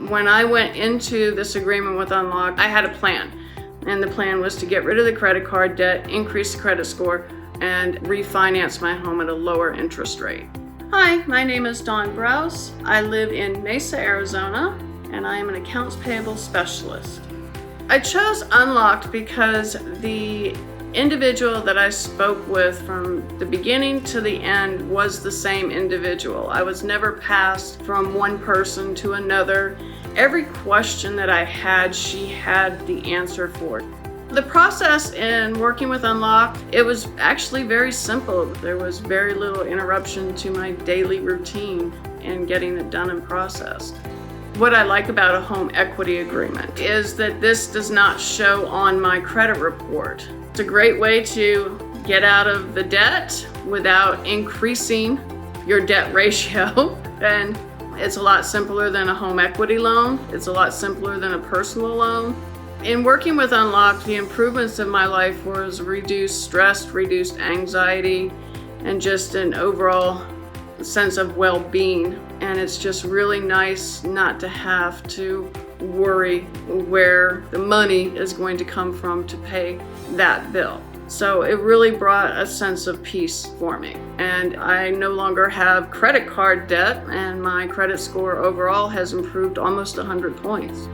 When I went into this agreement with Unlocked, I had a plan. And the plan was to get rid of the credit card debt, increase the credit score, and refinance my home at a lower interest rate. Hi, my name is Dawn Browse. I live in Mesa, Arizona, and I am an accounts payable specialist. I chose Unlocked because the individual that I spoke with from the beginning to the end was the same individual. I was never passed from one person to another. Every question that I had, she had the answer for. The process in working with Unlocked, it was actually very simple. There was very little interruption to my daily routine in getting it done and processed. What I like about a home equity agreement is that this does not show on my credit report. It's a great way to get out of the debt without increasing your debt ratio. And it's a lot simpler than a home equity loan. It's a lot simpler than a personal loan. In working with Unlocked, the improvements in my life was reduced stress, reduced anxiety, and just an overall sense of well-being. And it's just really nice not to have to worry where the money is going to come from to pay that bill. So it really brought a sense of peace for me. And I no longer have credit card debt, and my credit score overall has improved almost 100 points.